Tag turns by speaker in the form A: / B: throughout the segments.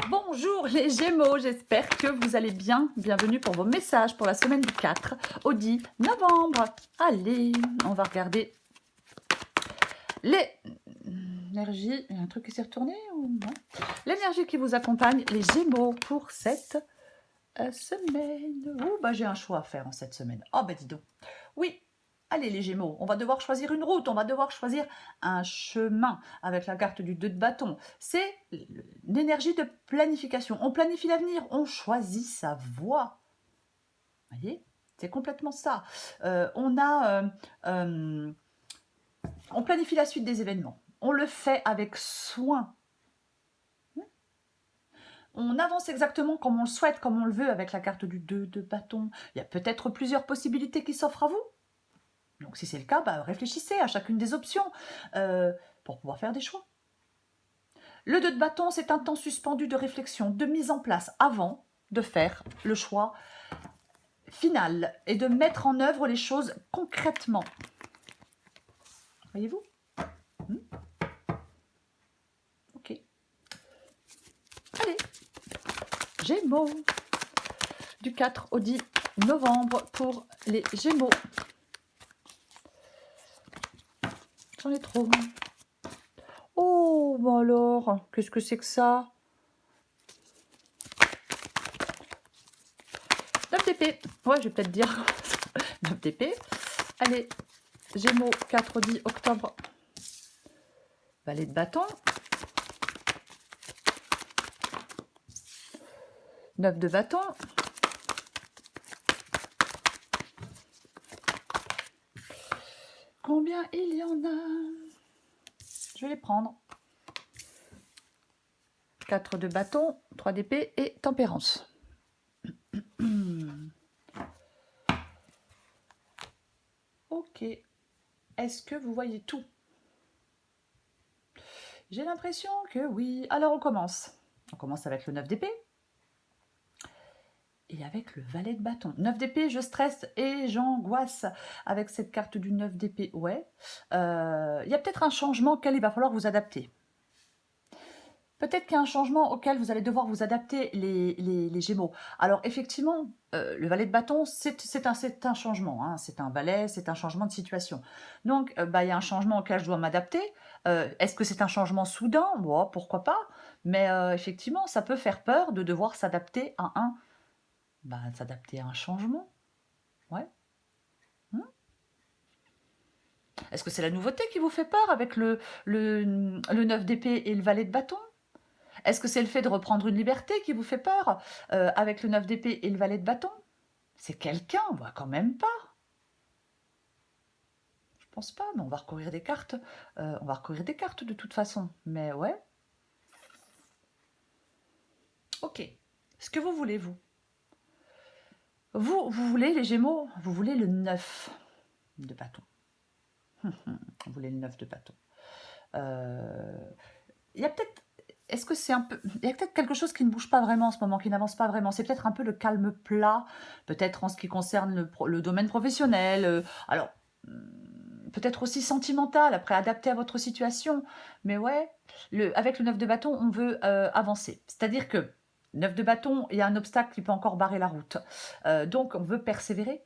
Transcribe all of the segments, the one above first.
A: Bonjour les Gémeaux, j'espère que vous allez bien. Bienvenue pour vos messages pour la semaine du 4 au 10 novembre. Allez, on va regarder l'énergie. Il y a un truc qui s'est retourné ou non? L'énergie qui vous accompagne, les Gémeaux, pour cette semaine. Oh, bah j'ai un choix à faire en cette semaine. Oh, bah dis donc. Oui. Allez les Gémeaux, on va devoir choisir une route, on va devoir choisir un chemin avec la carte du 2 de bâton. C'est l'énergie de planification. On planifie l'avenir, on choisit sa voie. Vous voyez, c'est complètement ça. On planifie la suite des événements. On le fait avec soin. On avance exactement comme on le souhaite, comme on le veut avec la carte du 2 de bâton. Il y a peut-être plusieurs possibilités qui s'offrent à vous. Donc si c'est le cas, bah, réfléchissez à chacune des options pour pouvoir faire des choix. Le 2 de bâton, c'est un temps suspendu de réflexion, de mise en place avant de faire le choix final et de mettre en œuvre les choses concrètement. Voyez-vous? Ok. Allez. Gémeaux. Du 4 au 10 novembre pour les Gémeaux. J'en ai trop. Oh, bah alors, qu'est-ce que c'est que ça? 9 d'épée. Ouais, je vais peut-être dire 9 d'épée. Allez, Gémeaux, 4 au 10 octobre. Valet de bâton. 9 de bâton. Combien il y en a? Je vais les prendre. 4 de bâton, 3 d'épée et tempérance. Ok. Est-ce que vous voyez tout? J'ai l'impression que oui. Alors on commence. On commence avec le 9 d'épée. Et avec le valet de bâton. 9 d'épée, je stresse et j'angoisse avec cette carte du 9 d'épée. Ouais. Il y a peut-être un changement auquel il va falloir vous adapter. Peut-être qu'il y a un changement auquel vous allez devoir vous adapter, les Gémeaux. Alors, effectivement, le valet de bâton, c'est un changement. Hein. C'est un valet, c'est un changement de situation. Donc, il y a un changement auquel je dois m'adapter. Est-ce que c'est un changement soudain? Bon, pourquoi pas. Mais effectivement, ça peut faire peur de devoir s'adapter à s'adapter à un changement. Ouais. Est-ce que c'est la nouveauté qui vous fait peur avec le 9 d'épée et le valet de bâton? Est-ce que c'est le fait de reprendre une liberté qui vous fait peur avec le 9 d'épée et le valet de bâton? C'est quelqu'un, on voit quand même pas. Je pense pas, mais on va recourir des cartes. On va recourir des cartes de toute façon. Mais ouais. Ok. Ce que vous voulez, vous. Vous voulez, les Gémeaux, vous voulez le 9 de bâton. Vous voulez le 9 de bâton. Il y a peut-être... Est-ce que c'est un peu... Il y a peut-être quelque chose qui ne bouge pas vraiment en ce moment, qui n'avance pas vraiment. C'est peut-être un peu le calme plat, peut-être en ce qui concerne le domaine professionnel. Alors, peut-être aussi sentimental, après adapté à votre situation. Mais ouais, avec le 9 de bâton, on veut avancer. C'est-à-dire que 9 de bâton, il y a un obstacle qui peut encore barrer la route. Donc, on veut persévérer.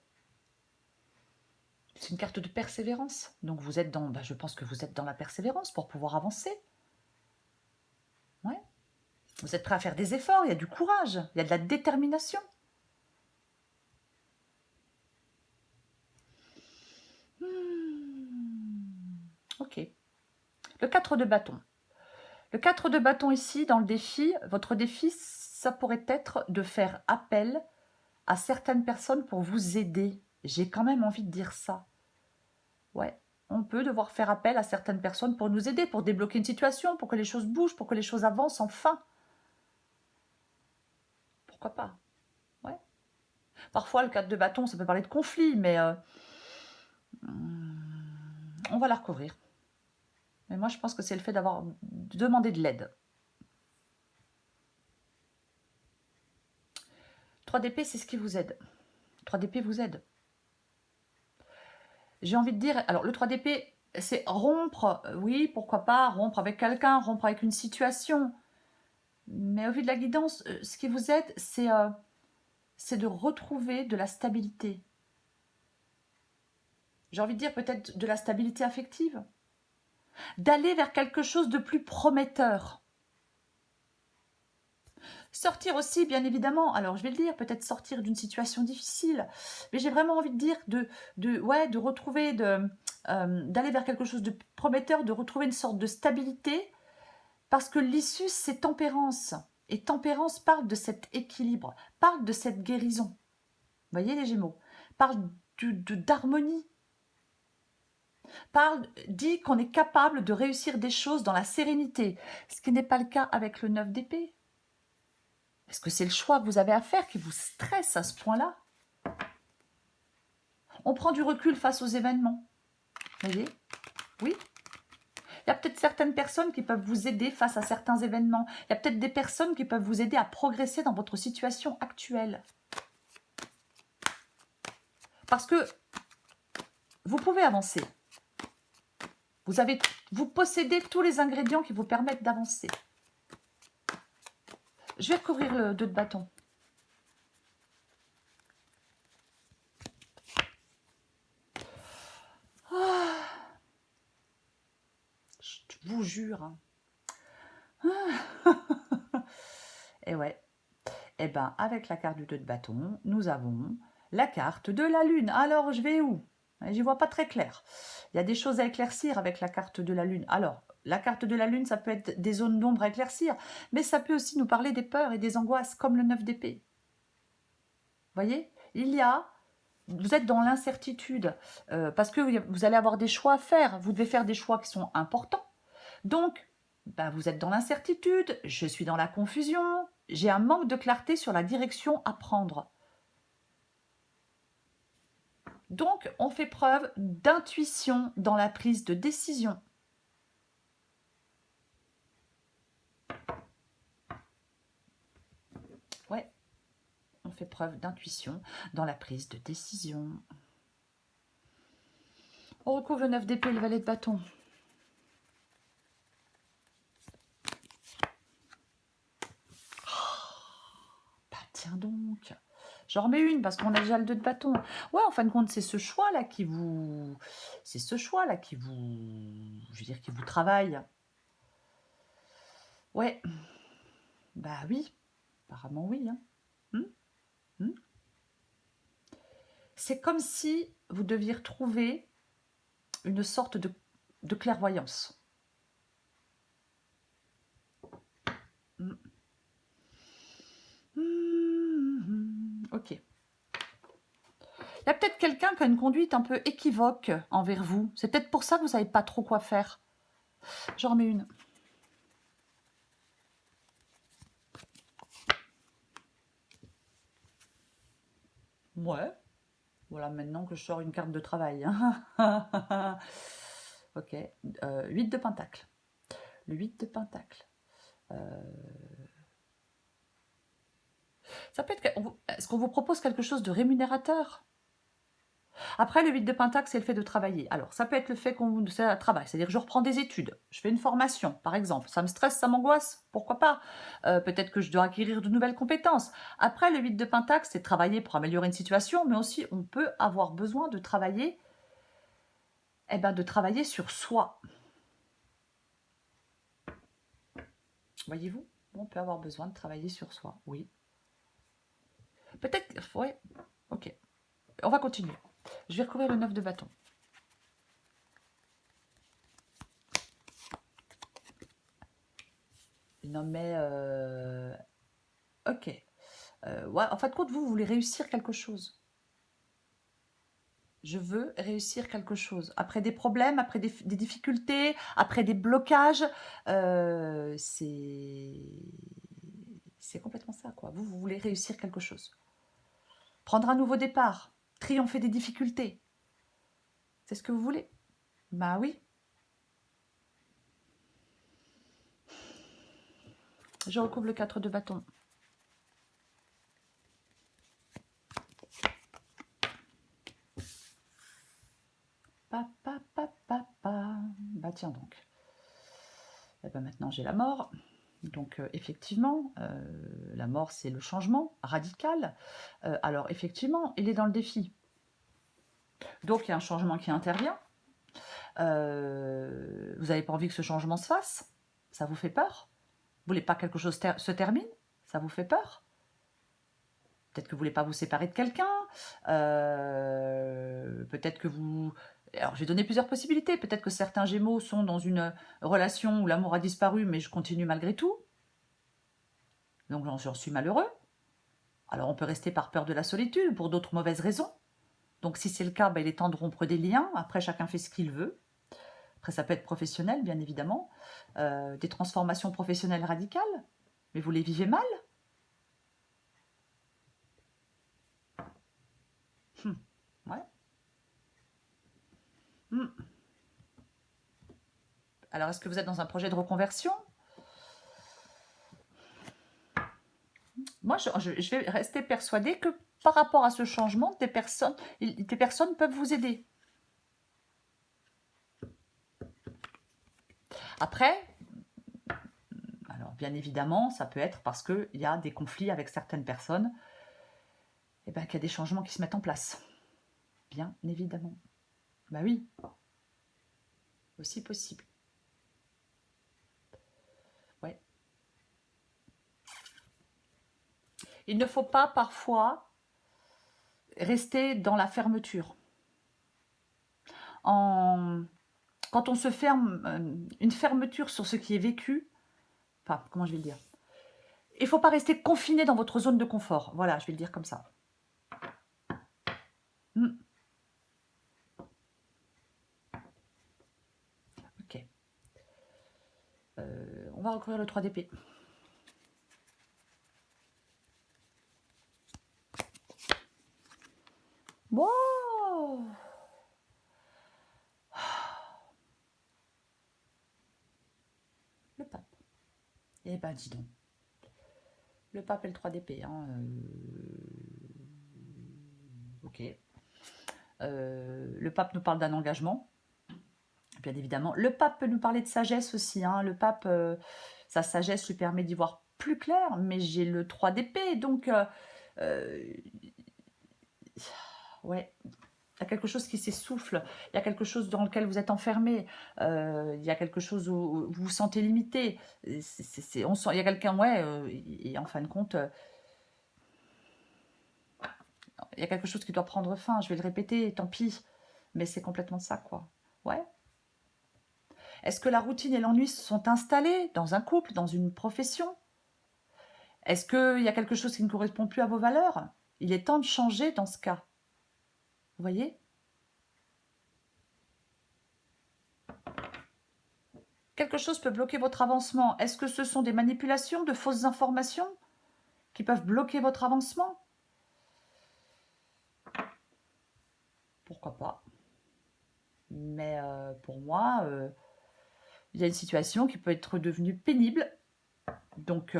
A: C'est une carte de persévérance. Donc, vous êtes dans... je pense que vous êtes dans la persévérance pour pouvoir avancer. Ouais. Vous êtes prêt à faire des efforts, il y a du courage, il y a de la détermination. Ok. Le 4 de bâton. Le 4 de bâton ici, dans le défi, votre défi, ça pourrait être de faire appel à certaines personnes pour vous aider. J'ai quand même envie de dire ça. Ouais, on peut devoir faire appel à certaines personnes pour nous aider, pour débloquer une situation, pour que les choses bougent, pour que les choses avancent enfin. Pourquoi pas? Ouais. Parfois, le 4 de bâton, ça peut parler de conflit, mais on va la recouvrir. Mais moi, je pense que c'est le fait d'avoir demandé de l'aide. 3 d'épée, c'est ce qui vous aide. 3 d'épée vous aide. J'ai envie de dire, alors le 3 d'épée, c'est rompre, oui, pourquoi pas, rompre avec quelqu'un, rompre avec une situation. Mais au vu de la guidance, ce qui vous aide, c'est de retrouver de la stabilité. J'ai envie de dire peut-être de la stabilité affective. D'aller vers quelque chose de plus prometteur. Sortir aussi, bien évidemment, alors je vais le dire, peut-être sortir d'une situation difficile, mais j'ai vraiment envie de dire de retrouver, d'aller vers quelque chose de prometteur, de retrouver une sorte de stabilité, parce que l'issue, c'est tempérance. Et tempérance parle de cet équilibre, parle de cette guérison. Vous voyez les Gémeaux? Parle d'harmonie. Dit qu'on est capable de réussir des choses dans la sérénité, ce qui n'est pas le cas avec le 9 d'épée. Est-ce que c'est le choix que vous avez à faire qui vous stresse à ce point-là? On prend du recul face aux événements. Vous voyez? Oui. Il y a peut-être certaines personnes qui peuvent vous aider face à certains événements. Il y a peut-être des personnes qui peuvent vous aider à progresser dans votre situation actuelle. Parce que vous pouvez avancer. Vous possédez tous les ingrédients qui vous permettent d'avancer. Je vais recouvrir le 2 de bâton. Je vous jure. Et ouais. Eh bien, avec la carte du 2 de bâton, nous avons la carte de la lune. Alors, je vais où? J'y vois pas très clair. Il y a des choses à éclaircir avec la carte de la lune. Alors, la carte de la lune, ça peut être des zones d'ombre à éclaircir, mais ça peut aussi nous parler des peurs et des angoisses, comme le 9 d'épée. Vous voyez? Vous êtes dans l'incertitude, parce que vous allez avoir des choix à faire. Vous devez faire des choix qui sont importants. Donc, vous êtes dans l'incertitude, je suis dans la confusion, j'ai un manque de clarté sur la direction à prendre. Donc, on fait preuve d'intuition dans la prise de décision. Ouais, on fait preuve d'intuition dans la prise de décision. On recouvre le 9 d'épée, le valet de bâton. Tiens donc, j'en remets une parce qu'on a déjà le 2 de bâton. Ouais, en fin de compte, c'est ce choix-là qui vous... C'est ce choix-là qui vous... Je veux dire, qui vous travaille. Ouais. Bah oui. Apparemment, oui. Hein. C'est comme si vous deviez retrouver une sorte de clairvoyance. Ok. Il y a peut-être quelqu'un qui a une conduite un peu équivoque envers vous. C'est peut-être pour ça que vous ne savez pas trop quoi faire. J'en remets une. Ouais. Voilà, maintenant que je sors une carte de travail. Ok. 8 de pentacle. Le 8 de pentacle. Ça peut être... Est-ce qu'on vous propose quelque chose de rémunérateur? Après, le 8 de pentacle, c'est le fait de travailler. Alors, ça peut être le fait qu'on travaille, c'est-à-dire que je reprends des études, je fais une formation, par exemple. Ça me stresse, ça m'angoisse, pourquoi pas? Peut-être que je dois acquérir de nouvelles compétences. Après, le 8 de pentacle, c'est travailler pour améliorer une situation, mais aussi, on peut avoir besoin de travailler, de travailler sur soi. Voyez-vous? On peut avoir besoin de travailler sur soi, oui. Peut-être, ouais, ok. On va continuer. Je vais recouvrir le 9 de bâton. Non mais... ok. Ouais, en fin de compte, vous voulez réussir quelque chose. Je veux réussir quelque chose. Après des problèmes, après des difficultés, après des blocages, c'est complètement ça, quoi. Vous voulez réussir quelque chose. Prendre un nouveau départ, triompher des difficultés. C'est ce que vous voulez? Bah oui. Je recouvre le 4 de bâton. Bah tiens donc. Et maintenant j'ai la mort. Donc, effectivement, la mort, c'est le changement radical. Alors, effectivement, il est dans le défi. Donc, il y a un changement qui intervient. Vous n'avez pas envie que ce changement se fasse? Ça vous fait peur? Vous voulez pas que quelque chose se termine? Ça vous fait peur? Peut-être que vous voulez pas vous séparer de quelqu'un. Peut-être que vous... Alors, je vais donner plusieurs possibilités. Peut-être que certains Gémeaux sont dans une relation où l'amour a disparu, mais je continue malgré tout. Donc, j'en suis malheureux. Alors, on peut rester par peur de la solitude ou pour d'autres mauvaises raisons. Donc, si c'est le cas, il est temps de rompre des liens. Après, chacun fait ce qu'il veut. Après, ça peut être professionnel, bien évidemment. Des transformations professionnelles radicales. Mais vous les vivez mal? Ouais. Hmm. Alors, est-ce que vous êtes dans un projet de reconversion? Moi, je vais rester persuadée que par rapport à ce changement, des personnes peuvent vous aider. Après, alors bien évidemment, ça peut être parce qu'il y a des conflits avec certaines personnes, et bien qu'il y a des changements qui se mettent en place. Bien évidemment. Bah oui, aussi possible. Ouais. Il ne faut pas parfois rester dans la fermeture. Quand on se ferme, une fermeture sur ce qui est vécu, enfin, comment je vais le dire? Il ne faut pas rester confiné dans votre zone de confort. Voilà, je vais le dire comme ça. Ok. On va recouvrir le 3 d'épée. Wow. Le pape. Eh ben, dis donc. Le pape et le 3 d'épée. Hein, ok. Le pape nous parle d'un engagement. Bien évidemment. Le pape peut nous parler de sagesse aussi. Hein. Le pape, sa sagesse lui permet d'y voir plus clair. Mais j'ai le 3 d'épée. Donc, ouais. Il y a quelque chose qui s'essouffle, il y a quelque chose dans lequel vous êtes enfermé, il y a quelque chose où vous vous sentez limité. On sent, il y a quelqu'un, ouais, et en fin de compte, il y a quelque chose qui doit prendre fin. Je vais le répéter, tant pis, mais c'est complètement ça, quoi. Ouais. Est-ce que la routine et l'ennui se sont installés dans un couple, dans une profession? Est-ce qu'il y a quelque chose qui ne correspond plus à vos valeurs? Il est temps de changer dans ce cas. Vous voyez? Quelque chose peut bloquer votre avancement. Est-ce que ce sont des manipulations, de fausses informations qui peuvent bloquer votre avancement? Pourquoi pas? Mais pour moi, il y a une situation qui peut être devenue pénible. Donc,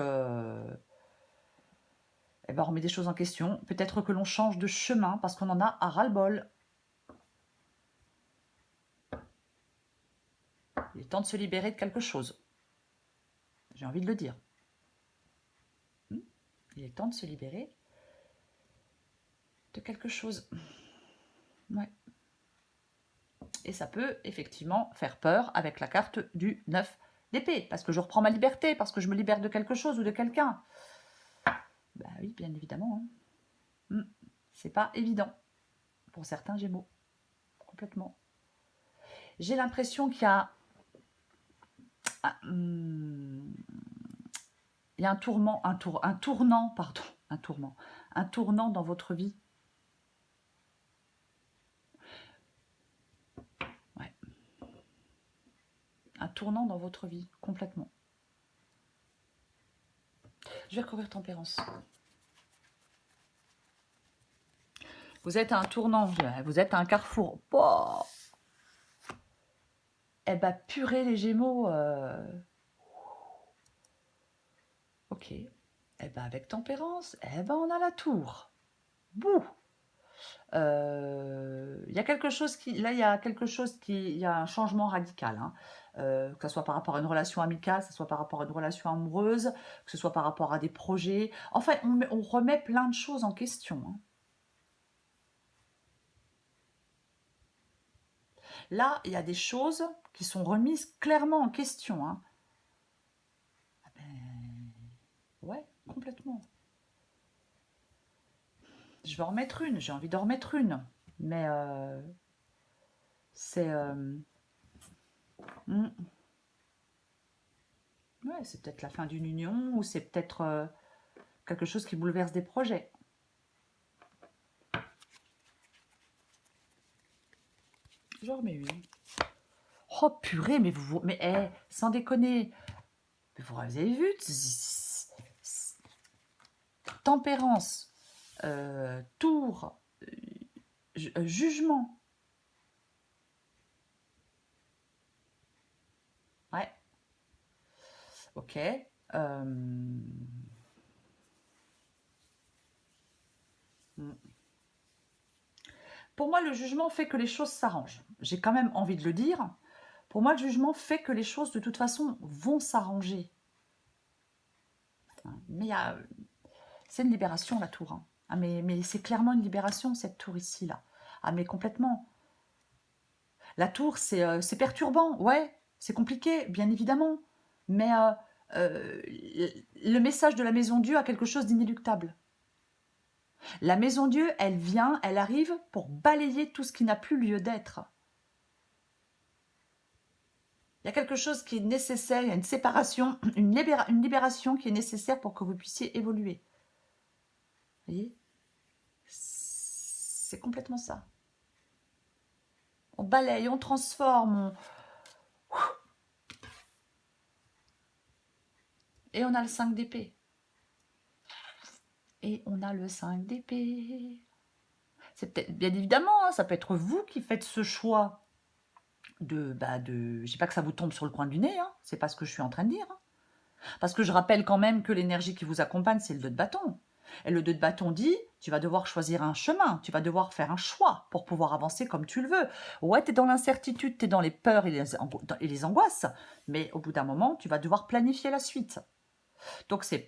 A: eh ben, on remet des choses en question. Peut-être que l'on change de chemin parce qu'on en a à ras-le-bol. Il est temps de se libérer de quelque chose. J'ai envie de le dire. Il est temps de se libérer de quelque chose. Ouais. Et ça peut effectivement faire peur avec la carte du 9 d'épée. Parce que je reprends ma liberté, parce que je me libère de quelque chose ou de quelqu'un. Bah oui, bien évidemment. Hein. C'est pas évident pour certains Gémeaux. Complètement. J'ai l'impression qu'il y a il y a un tournant dans votre vie. Ouais. Un tournant dans votre vie, complètement. Je vais recouvrir tempérance. Vous êtes à un tournant, vous êtes à un carrefour. Oh, eh ben, purée les Gémeaux. Ok. Eh ben, avec tempérance, eh ben, on a la tour. Bouh. Il y a quelque chose qui, là, il y a quelque chose qui, il y a un changement radical. Hein. que ce soit par rapport à une relation amicale, que ce soit par rapport à une relation amoureuse, que ce soit par rapport à des projets. Enfin, on remet plein de choses en question, hein. Là, il y a des choses qui sont remises clairement en question, hein. Ah ben, ouais, complètement. Je vais en remettre une, j'ai envie d'en remettre une. Mais c'est... hmm, ouais, c'est peut-être la fin d'une union ou c'est peut-être quelque chose qui bouleverse des projets. J'en remets une. Oh purée, mais sans déconner. Mais vous avez vu, tempérance, tour, jugement. Ouais, ok. Pour moi, le jugement fait que les choses s'arrangent. J'ai quand même envie de le dire. Pour moi, le jugement fait que les choses, de toute façon, vont s'arranger. Mais c'est une libération, la tour, hein. Ah, mais c'est clairement une libération, cette tour ici, là. Ah, mais complètement. La tour, c'est perturbant, ouais, c'est compliqué, bien évidemment. Mais le message de la maison Dieu a quelque chose d'inéluctable. La maison Dieu, elle vient, elle arrive pour balayer tout ce qui n'a plus lieu d'être. Il y a quelque chose qui est nécessaire, il y a une séparation, une libération qui est nécessaire pour que vous puissiez évoluer. Vous voyez? C'est complètement ça. On balaye, on transforme, et on a le 5 d'épée. Et on a le 5 d'épée. C'est peut-être, bien évidemment, hein, ça peut être vous qui faites ce choix je sais pas que ça vous tombe sur le coin du nez, hein, c'est pas ce que je suis en train de dire, hein. Parce que je rappelle quand même que l'énergie qui vous accompagne, c'est le 2 de bâton. Et le 2 de bâton dit, tu vas devoir choisir un chemin, tu vas devoir faire un choix pour pouvoir avancer comme tu le veux. Ouais, tu es dans l'incertitude, tu es dans les peurs et les angoisses, mais au bout d'un moment, tu vas devoir planifier la suite. Donc c'est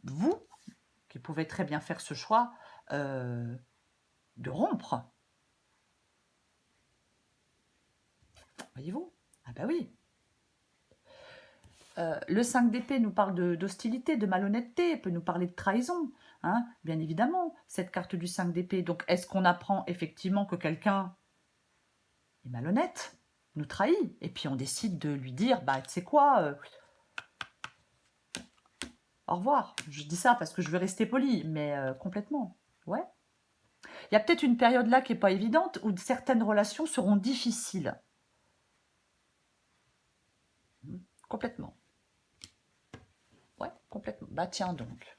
A: vous qui pouvez très bien faire ce choix de rompre. Voyez-vous? Ah bah oui. Le 5 d'épée nous parle d'hostilité, de malhonnêteté, peut nous parler de trahison, hein, bien évidemment, cette carte du 5 d'épée. Donc, est-ce qu'on apprend effectivement que quelqu'un est malhonnête, nous trahit, et puis on décide de lui dire, bah, tu sais quoi, au revoir. Je dis ça parce que je veux rester poli, mais complètement, ouais. Il y a peut-être une période là qui n'est pas évidente, où certaines relations seront difficiles. Complètement. Ouais, complètement. Bah tiens donc.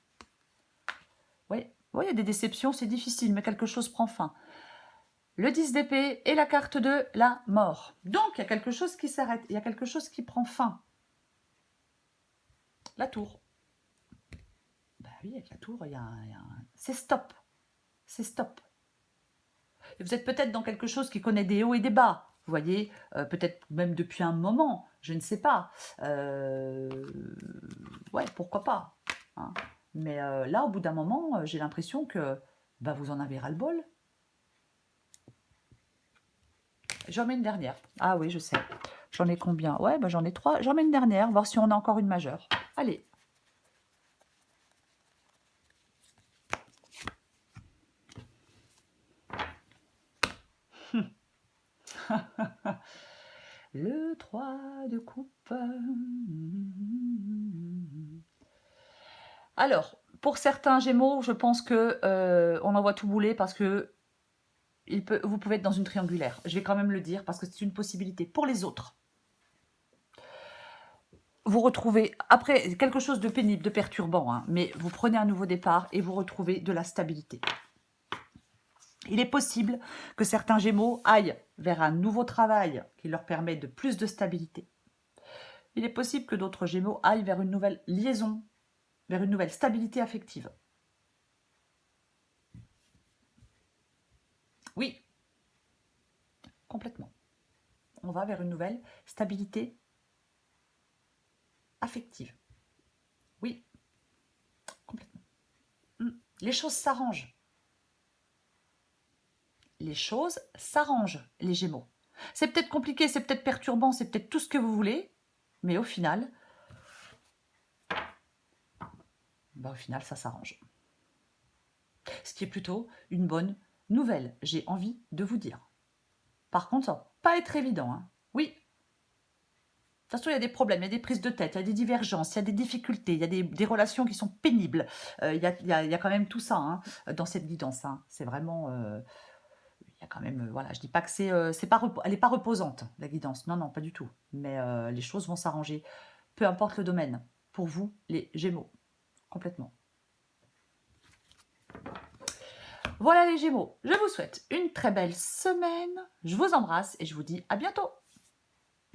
A: Oui, il y a des déceptions, c'est difficile, mais quelque chose prend fin. Le 10 d'épée et la carte de la mort. Donc, il y a quelque chose qui s'arrête, il y a quelque chose qui prend fin. La tour. Bah oui, avec la tour, c'est stop. C'est stop. Et vous êtes peut-être dans quelque chose qui connaît des hauts et des bas. Vous voyez, peut-être même depuis un moment, je ne sais pas. Ouais, pourquoi pas, hein. Mais là, au bout d'un moment, j'ai l'impression que bah, vous en avez ras-le-bol. J'en mets une dernière. Ah oui, je sais. J'en ai combien? Ouais, bah j'en ai 3. J'en mets une dernière, voir si on a encore une majeure. Allez. Le 3 de coupe. Alors, pour certains Gémeaux, je pense que on envoie tout bouler parce que vous pouvez être dans une triangulaire. Je vais quand même le dire parce que c'est une possibilité. Pour les autres, vous retrouvez, après quelque chose de pénible, de perturbant, hein, mais vous prenez un nouveau départ et vous retrouvez de la stabilité. Il est possible que certains Gémeaux aillent vers un nouveau travail qui leur permet de plus de stabilité. Il est possible que d'autres Gémeaux aillent vers une nouvelle liaison, vers une nouvelle stabilité affective. Oui, complètement. On va vers une nouvelle stabilité affective. Oui, complètement. Les choses s'arrangent. Les choses s'arrangent, les Gémeaux. C'est peut-être compliqué, c'est peut-être perturbant, c'est peut-être tout ce que vous voulez, mais au final, ça s'arrange. Ce qui est plutôt une bonne nouvelle, j'ai envie de vous dire. Par contre, ça va pas être évident. Hein. Oui. De toute façon, il y a des problèmes, il y a des prises de tête, il y a des divergences, il y a des difficultés, il y a des relations qui sont pénibles. Il y a quand même tout ça hein, dans cette guidance. Hein. C'est vraiment... il y a quand même... voilà, je dis pas que c'est pas elle n'est pas reposante, la guidance. Non, non, pas du tout. Mais les choses vont s'arranger. Peu importe le domaine. Pour vous, les Gémeaux. Complètement. Voilà les Gémeaux, je vous souhaite une très belle semaine. Je vous embrasse et je vous dis à bientôt.